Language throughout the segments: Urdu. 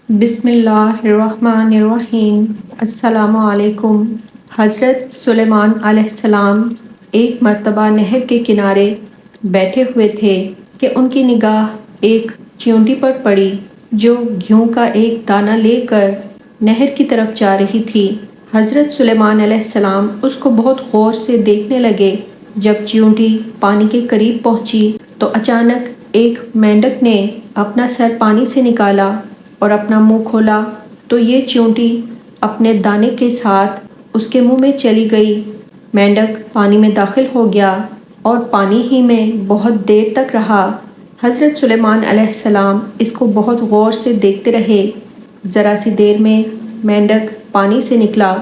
بسم اللہ الرحمن الرحیم۔ السلام علیکم۔ حضرت سلیمان علیہ السلام ایک مرتبہ نہر کے کنارے بیٹھے ہوئے تھے کہ ان کی نگاہ ایک چیونٹی پر پڑی جو گھیوں کا ایک دانہ لے کر نہر کی طرف جا رہی تھی۔ حضرت سلیمان علیہ السلام اس کو بہت غور سے دیکھنے لگے۔ جب چیونٹی پانی کے قریب پہنچی تو اچانک ایک مینڈک نے اپنا سر پانی سے نکالا اور اپنا منہ کھولا تو یہ چیونٹی اپنے دانے کے ساتھ اس کے منہ میں چلی گئی۔ مینڈک پانی میں داخل ہو گیا اور پانی ہی میں بہت دیر تک رہا۔ حضرت سلیمان علیہ السلام اس کو بہت غور سے دیکھتے رہے۔ ذرا سی دیر میں مینڈک پانی سے نکلا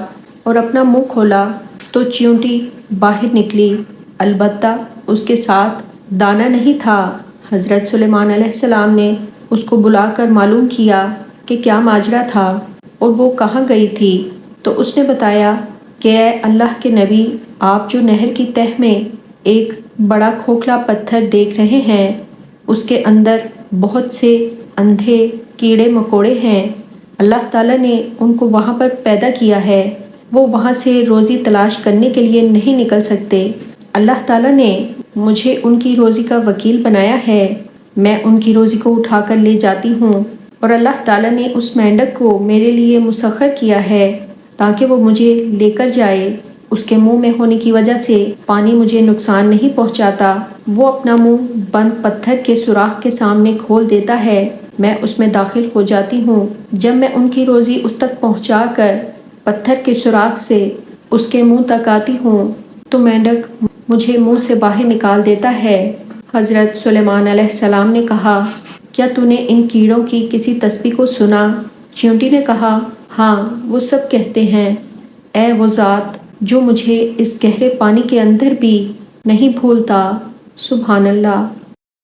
اور اپنا منہ کھولا تو چیونٹی باہر نکلی، البتہ اس کے ساتھ دانہ نہیں تھا۔ حضرت سلیمان علیہ السلام نے اس کو بلا کر معلوم کیا کہ کیا ماجرا تھا اور وہ کہاں گئی تھی، تو اس نے بتایا کہ اے اللہ کے نبی، آپ جو نہر کی تہہ میں ایک بڑا کھوکھلا پتھر دیکھ رہے ہیں، اس کے اندر بہت سے اندھے کیڑے مکوڑے ہیں۔ اللہ تعالیٰ نے ان کو وہاں پر پیدا کیا ہے، وہ وہاں سے روزی تلاش کرنے کے لیے نہیں نکل سکتے۔ اللہ تعالیٰ نے مجھے ان کی روزی کا وکیل بنایا ہے، میں ان کی روزی کو اٹھا کر لے جاتی ہوں، اور اللہ تعالیٰ نے اس مینڈک کو میرے لیے مسخر کیا ہے تاکہ وہ مجھے لے کر جائے۔ اس کے منہ میں ہونے کی وجہ سے پانی مجھے نقصان نہیں پہنچاتا، وہ اپنا منہ بند پتھر کے سوراخ کے سامنے کھول دیتا ہے، میں اس میں داخل ہو جاتی ہوں۔ جب میں ان کی روزی اس تک پہنچا کر پتھر کے سوراخ سے اس کے منہ تک آتی ہوں تو مینڈک مجھے منہ سے باہر نکال دیتا ہے۔ حضرت سلیمان علیہ السلام نے کہا، کیا تو نے ان کیڑوں کی کسی تسبیح کو سنا؟ چیونٹی نے کہا، ہاں، وہ سب کہتے ہیں، اے وہ ذات جو مجھے اس گہرے پانی کے اندر بھی نہیں بھولتا۔ سبحان اللہ۔